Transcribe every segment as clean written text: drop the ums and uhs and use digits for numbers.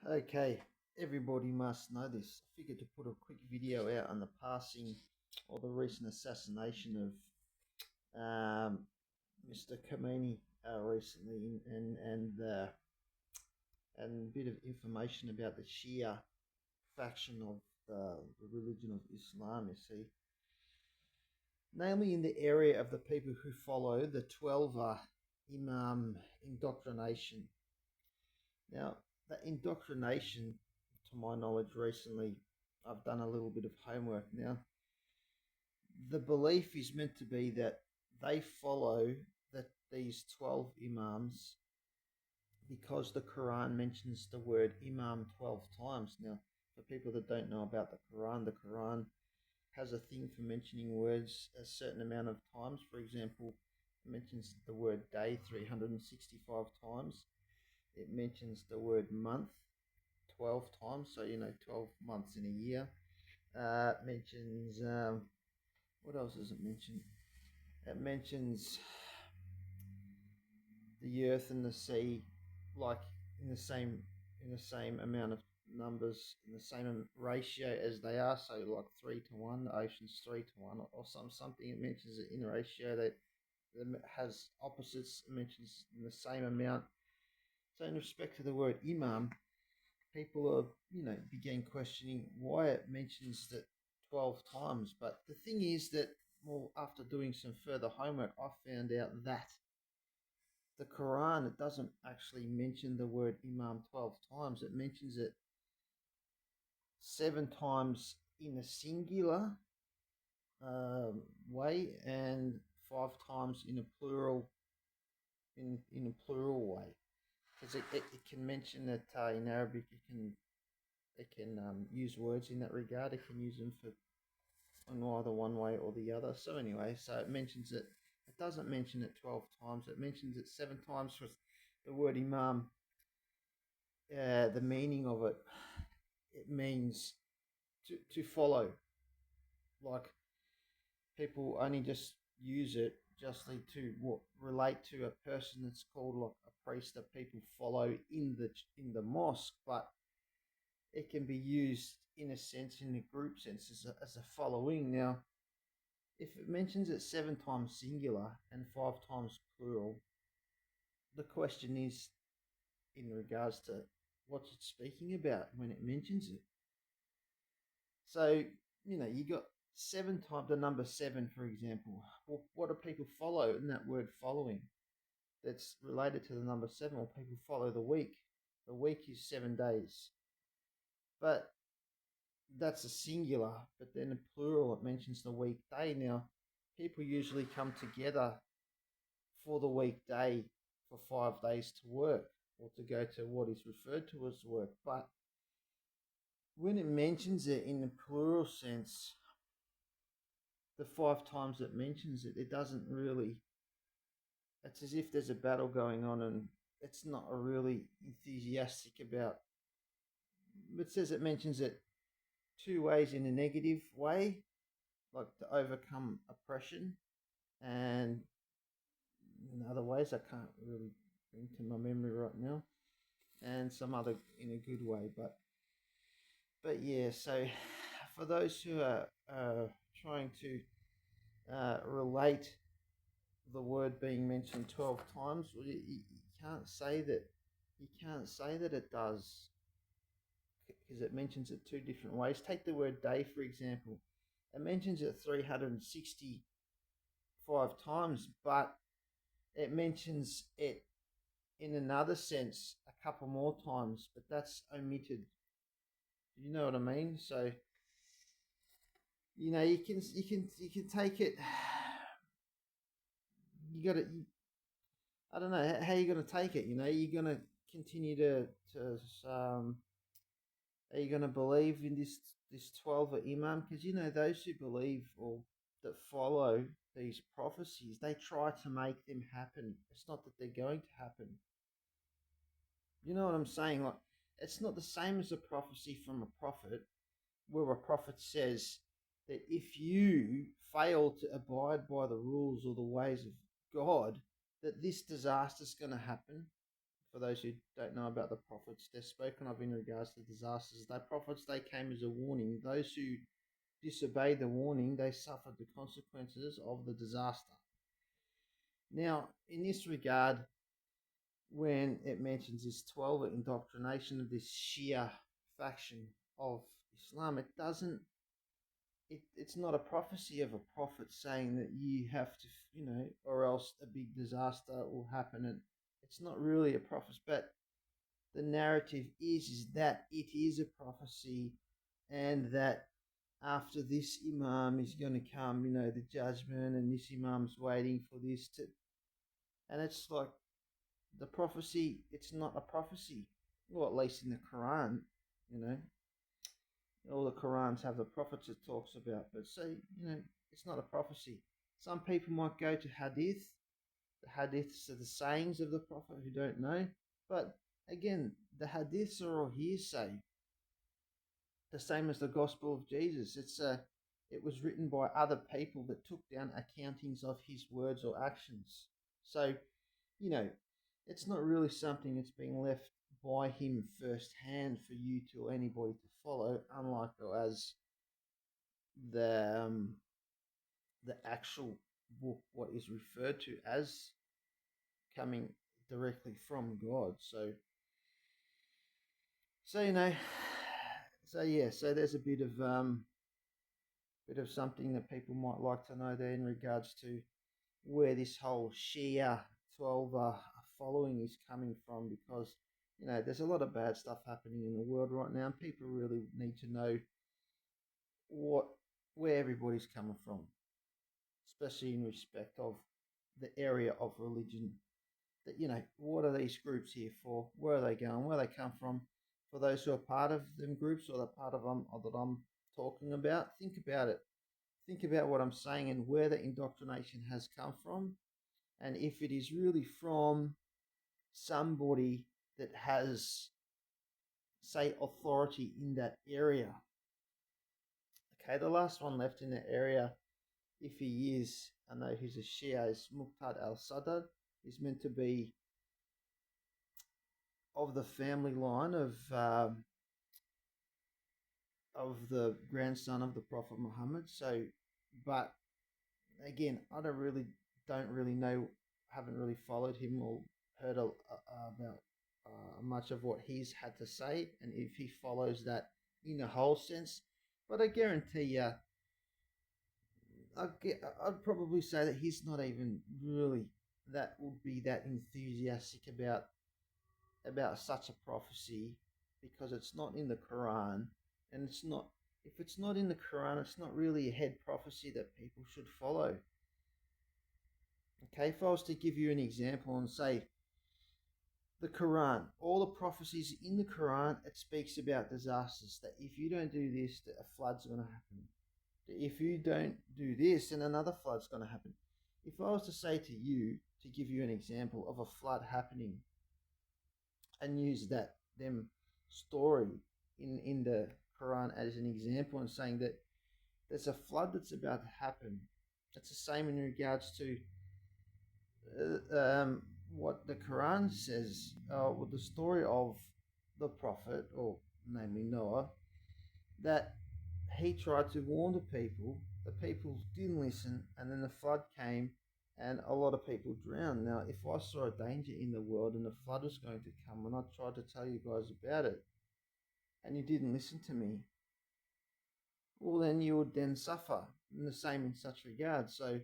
Okay, everybody must know this. I figured to put a quick video out on the passing or the recent assassination of Mr. Khomeini recently, and a bit of information about the Shia faction of the religion of Islam. You see, namely in the area of the people who follow the 12 Imam indoctrination. Now, that indoctrination, to my knowledge, recently, I've done a little bit of homework now. The belief is meant to be that they follow these 12 Imams because the Quran mentions the word Imam 12 times. Now, for people that don't know about the Quran has a thing for mentioning words a certain amount of times. For example, it mentions the word day 365 times. It mentions the word month 12 times, so 12 months in a year. It mentions, what else does it mention? It mentions the earth and the sea, like in the same amount of numbers, in the same ratio as they are. So like 3 to 1, the ocean's 3 to 1, or something. It mentions it in a ratio that has opposites. It mentions in the same amount. So in respect to the word imam, people are, began questioning why it mentions that 12 times. But the thing is that, well, after doing some further homework, I found out that the Quran, it doesn't actually mention the word Imam 12 times. It mentions it 7 times in a singular way and 5 times in a plural way. Because it can mention that in Arabic it can use words in that regard. It can use them for in either one way or the other. So anyway, so it mentions it. It doesn't mention it 12 times. It mentions it 7 times with the word Imam. The meaning of it, it means to follow. Like people only just use it justly to relate to a person that's called like a priest that people follow in the mosque, but it can be used in a sense, in a group sense, as a following. Now, if it mentions it 7 times singular and 5 times plural, the question is in regards to what's it speaking about when it mentions it. So, you got 7 times the number seven, for example. Well, what do people follow in that word following that's related to the number seven? Well, people follow the week. The week is 7 days. But that's a singular, but then in plural it mentions the weekday. Now, people usually come together for the weekday for 5 days to work or to go to what is referred to as work. But when it mentions it in the plural sense, the 5 times it mentions it, it doesn't really, it's as if there's a battle going on and it's not a really enthusiastic about. It says it mentions it 2 ways in a negative way, like to overcome oppression, and in other ways I can't really bring to my memory right now, and some other in a good way. But yeah, so for those who are trying to relate the word being mentioned 12 times, well, you can't say that. You can't say that it does, because it mentions it 2 different ways. Take the word day, for example. It mentions it 365 times, but it mentions it in another sense a couple more times, but that's omitted. You know what I mean? So you can take it. You got to. I don't know how you're going to take it. You're going to continue to. Are you going to believe in this 12 imam? Because those who believe or that follow these prophecies, they try to make them happen. It's not that they're going to happen. You know what I'm saying? Like, it's not the same as a prophecy from a prophet, where a prophet says that if you fail to abide by the rules or the ways of God, that this disaster is going to happen. for those who don't know about the prophets, they're spoken of in regards to disasters. They prophets, they came as a warning. Those who disobeyed the warning, they suffered the consequences of the disaster. Now, in this regard, when it mentions this 12 indoctrination of this Shia faction of Islam, it's not a prophecy of a prophet saying that you have to, or else a big disaster will happen. And it's not really a prophecy, but the narrative is that it is a prophecy, and that after this Imam is going to come, the judgment, and this Imam's waiting for this to, and it's like the prophecy, it's not a prophecy. Well, at least in the Quran, all the Qurans have the prophets it talks about, but say, it's not a prophecy. Some people might go to hadith. The hadiths are the sayings of the prophet who don't know, but again, the hadiths are all hearsay. The same as the gospel of Jesus. It was written by other people that took down accountings of his words or actions. So, it's not really something that's being left by him firsthand for you to anybody to follow, unlike as the actual book, what is referred to as coming directly from God. So there's a bit of something that people might like to know there in regards to where this whole Shia 12 following is coming from, because there's a lot of bad stuff happening in the world right now, and people really need to know where everybody's coming from, especially in respect of the area of religion. That what are these groups here for? Where are they going? Where they come from? For those who are part of them groups, or the part of them that I'm talking about, think about it. Think about what I'm saying and where the indoctrination has come from, and if it is really from somebody that has, say, authority in that area. Okay, the last one left in the area, if he is, I know he's a Shia, is Muqtada al-Sadr. He's meant to be of the family line of the grandson of the Prophet Muhammad. So, but again, I don't really know, haven't really followed him or heard about much of what he's had to say, and if he follows that in a whole sense. But I guarantee you, I'd probably say that he's not even really would be that enthusiastic about such a prophecy, because it's not in the Quran, and if it's not in the Quran, it's not really a head prophecy that people should follow. Okay, if I was to give you an example and say the Quran, all the prophecies in the Quran, it speaks about disasters, that if you don't do this, that a flood's going to happen. If you don't do this, then another flood's going to happen. If I was to say to you, to give you an example of a flood happening, and use them story in the Quran as an example, and saying that there's a flood that's about to happen, it's the same in regards to what the Quran says, with the story of the Prophet, or namely Noah, that he tried to warn the people didn't listen, and then the flood came, and a lot of people drowned. Now, if I saw a danger in the world and a flood was going to come, and I tried to tell you guys about it, and you didn't listen to me, well, then you would then suffer. And the same in such regard. So,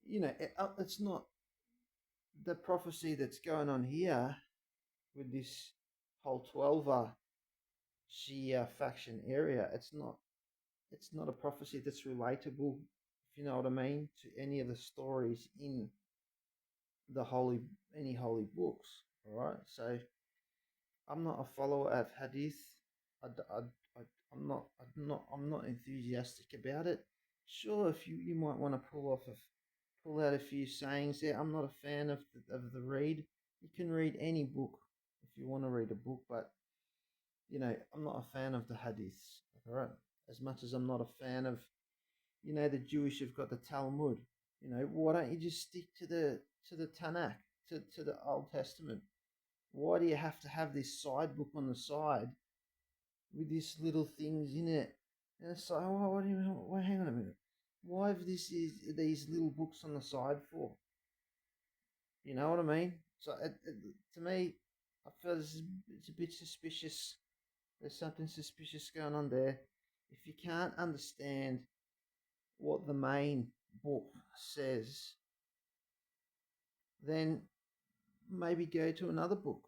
it's not the prophecy that's going on here with this whole 12 Shia faction area. It's not a prophecy that's relatable, if you know what I mean, to any of the stories in any holy books. All right, so I'm not a follower of hadith. I'm not enthusiastic about it. Sure, if you might want to pull out a few sayings there. I'm not a fan of the read. You can read any book if you want to read a book, but I'm not a fan of the hadiths. All right, as much as I'm not a fan of, the Jewish have got the Talmud. Why don't you just stick to the Tanakh? to the Old Testament. Why do you have to have this side book on the side with these little things in it? And it's like, oh, what do you mean? Well, hang on a minute. Why have these little books on the side for? You know what I mean? So to me, I feel it's a bit suspicious. There's something suspicious going on there. If you can't understand what the main book says, then maybe go to another book.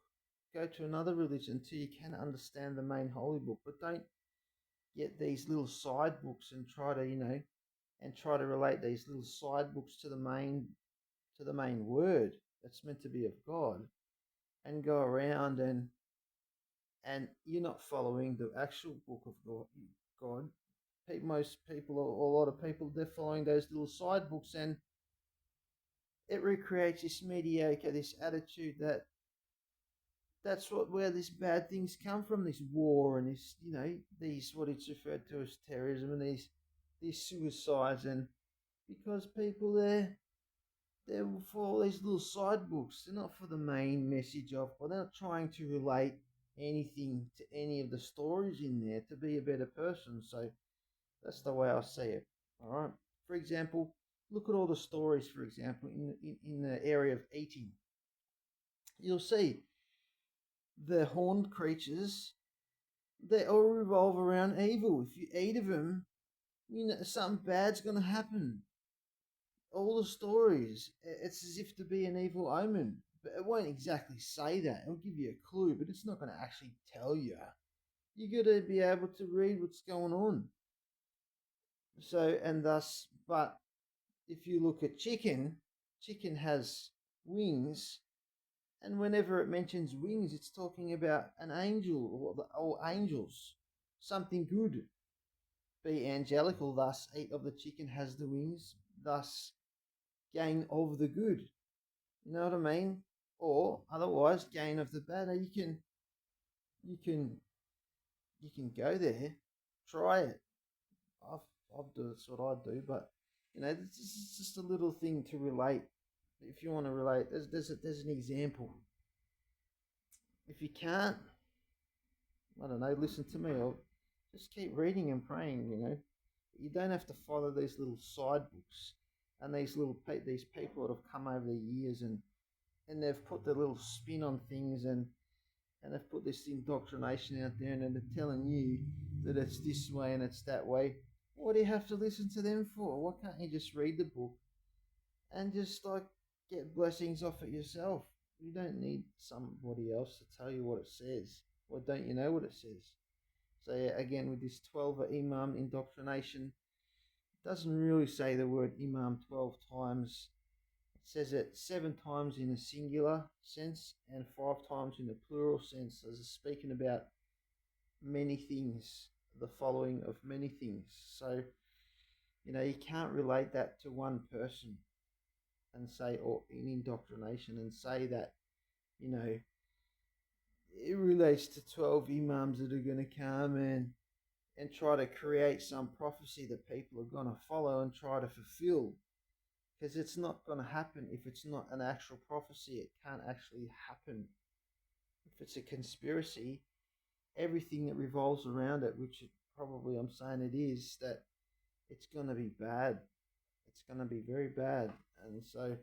Go to another religion till you can understand the main holy book. But don't get these little side books and try to relate these little side books to the main word that's meant to be of God, and go around and you're not following the actual book of God. Most people, or a lot of people, they're following those little side books, and it recreates this mediocre, this attitude that's where these bad things come from, this war and this, these, what it's referred to as terrorism, and these suicides, and because people they're for all these little side books. They're not for the main message of, or they're not trying to relate anything to any of the stories in there to be a better person. So that's the way I see it. All right. For example, look at all the stories. For example, in the area of eating, you'll see the horned creatures. They all revolve around evil. If you eat of them, something bad's going to happen. All the stories, it's as if to be an evil omen, but it won't exactly say that. It'll give you a clue, but it's not going to actually tell you. You got to be able to read what's going on. So, and thus, but if you look at chicken has wings, and whenever it mentions wings, it's talking about an angel or angels, something good. Be angelical, thus eat of the chicken has the wings, thus gain of the good. You know what I mean? Or otherwise, gain of the bad. You can go there, try it. That's what I do, but this is just a little thing to relate. If you want to relate, there's an example. If you can't, I don't know, listen to me, or just keep reading and praying. You don't have to follow these little side books and these people that have come over the years, and they've put their little spin on things, and they've put this indoctrination out there, and they're telling you that it's this way and it's that way. What do you have to listen to them for? Why can't you just read the book and just get blessings off it yourself? You don't need somebody else to tell you what it says. Or don't you know what it says? So yeah, again, with this 12 Imam indoctrination, it doesn't really say the word Imam 12 times. It says it 7 times in a singular sense and 5 times in a plural sense, as it's speaking about many things, the following of many things. So, you can't relate that to one person and say, or in indoctrination, and say that, it relates to 12 imams that are going to come and try to create some prophecy that people are going to follow and try to fulfill. Because it's not going to happen if it's not an actual prophecy. It can't actually happen. If it's a conspiracy, everything that revolves around it, which probably I'm saying it is, that it's going to be bad. It's going to be very bad. And so,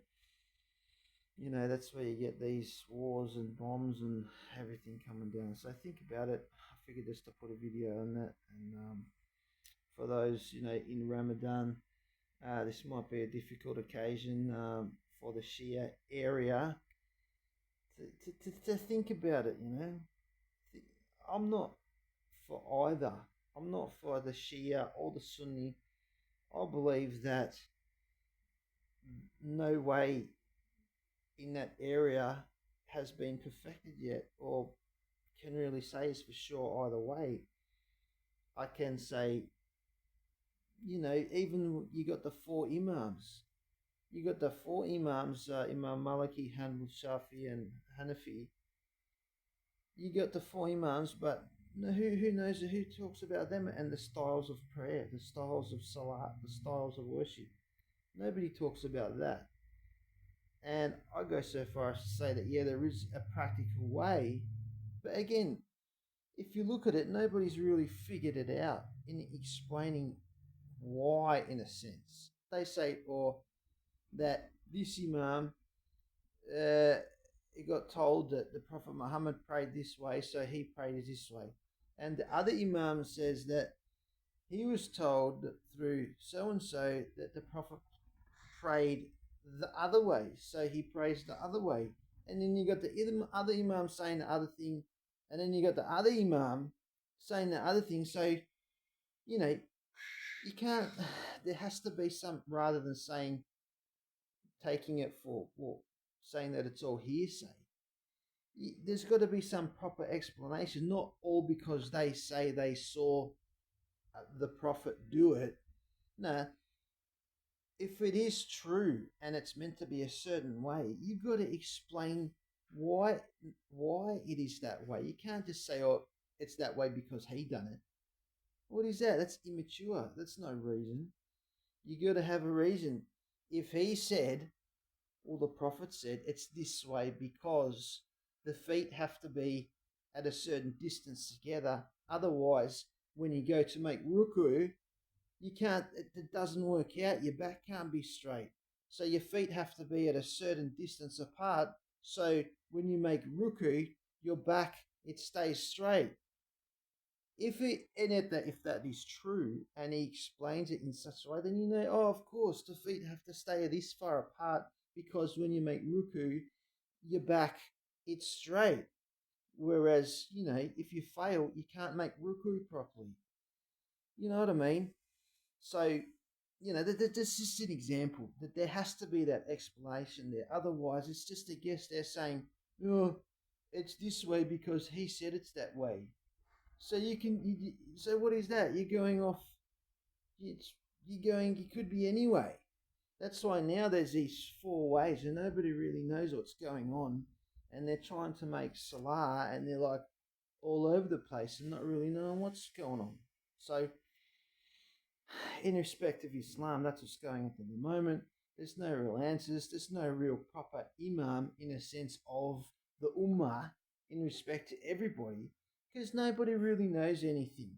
that's where you get these wars and bombs and everything coming down. So think about it. I figured just to put a video on that. And for those, in Ramadan, this might be a difficult occasion for the Shia area to think about it, I'm not for either. I'm not for the Shia or the Sunni. I believe that no way in that area has been perfected yet, or can really say is for sure either way. I can say, even you got the 4 imams. You got the 4 imams, Imam Maliki, Hanbal, Shafi, and Hanafi. You got the 4 imams, but who knows, who talks about them and the styles of prayer, the styles of salat, the styles of worship? Nobody talks about that. And I go so far as to say that, yeah, there is a practical way. But again, if you look at it, nobody's really figured it out in explaining why, in a sense. They say, or that this Imam, he got told that the Prophet Muhammad prayed this way, so he prayed this way. And the other Imam says that he was told that through so and so that the Prophet prayed the other way, so he prays the other way. And then you got the other Imam saying the other thing, and then you got the other Imam saying the other thing. So, you know, you can't, there has to be some, rather than saying, taking it for, well, saying that it's all hearsay, there's got to be some proper explanation, not all because they say they saw the Prophet do it. No, if it is true and it's meant to be a certain way, you've got to explain why it is that way. You can't just say, oh, it's that way because he done it. What is that? That's immature. That's no reason. You got to have a reason. If he said, or the Prophet said, it's this way because the feet have to be at a certain distance together. Otherwise, when you go to make ruku, you can't, it doesn't work out. Your back can't be straight. So your feet have to be at a certain distance apart. So when you make ruku, your back, it stays straight. If that is true and he explains it in such a way, then you know, oh, of course, the feet have to stay this far apart because when you make ruku, your back, it's straight. Whereas, you know, if you fail, you can't make ruku properly. You know what I mean? So, you know, that's just an example. That there has to be that explanation there. Otherwise, it's just a guess they're saying, oh, it's this way because he said it's that way. So so what is that? You're going off, it could be anyway. That's why now there's these 4 ways and nobody really knows what's going on. And they're trying to make Salah and they're like all over the place and not really knowing what's going on. So, in respect of Islam, that's what's going on at the moment. There's no real answers. There's no real proper Imam in a sense of the Ummah in respect to everybody because nobody really knows anything.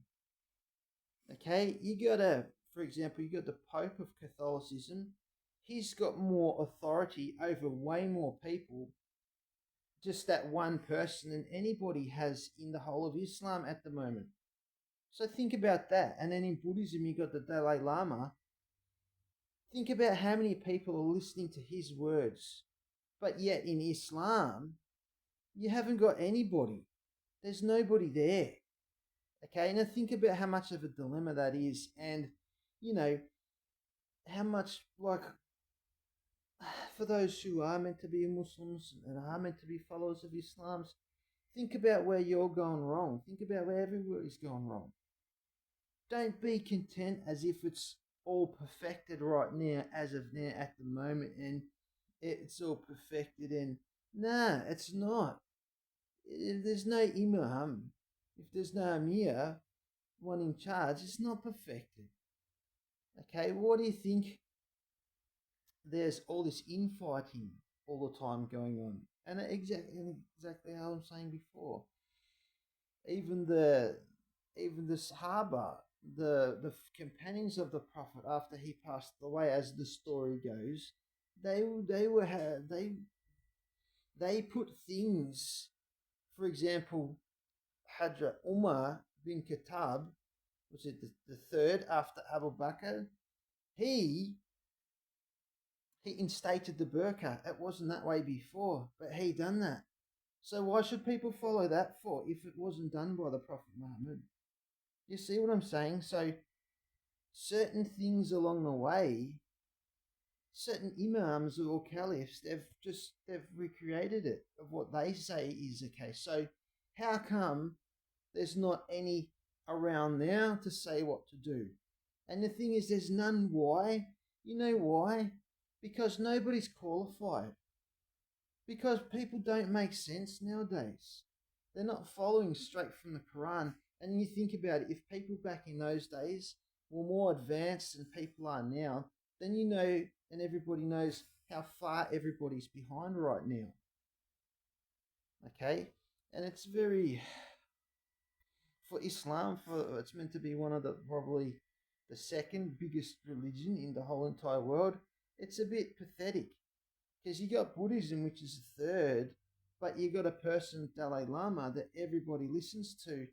Okay, for example, you got the Pope of Catholicism. He's got more authority over way more people, just that one person, than anybody has in the whole of Islam at the moment. So think about that. And then in Buddhism, you got the Dalai Lama. Think about how many people are listening to his words. But yet in Islam, you haven't got anybody. There's nobody there. Okay, now think about how much of a dilemma that is. And, you know, how much, like, for those who are meant to be Muslims and are meant to be followers of Islam, think about where you're going wrong. Think about where everybody's going wrong. Don't be content as if it's all perfected right now, as of now, at the moment, and it's all perfected. And nah, it's not. If there's no Imam, if there's no Amir, one in charge, it's not perfected. Okay, what do you think? There's all this infighting all the time going on, and exactly how I'm saying before. Even the Sahaba, the companions of the Prophet after he passed away, as the story goes, they put things. For example, Hadra Umar bin Khattab, which is the third after Abu Bakr, he instated the burqa. It wasn't that way before, but he done that. So why should people follow that for if it wasn't done by the Prophet Muhammad? You see what I'm saying? So certain things along the way, certain imams or caliphs, they've recreated it of what they say is the case. So how come there's not any around now to say what to do? And the thing is, there's none. Why? You know why? Because nobody's qualified. Because people don't make sense nowadays. They're not following straight from the Quran. And you think about it, if people back in those days were more advanced than people are now, then you know, and everybody knows how far everybody's behind right now. Okay, and it's very for Islam. For it's meant to be one of the probably the second biggest religion in the whole entire world. It's a bit pathetic because you got Buddhism, which is the third, but you got a person Dalai Lama that everybody listens to,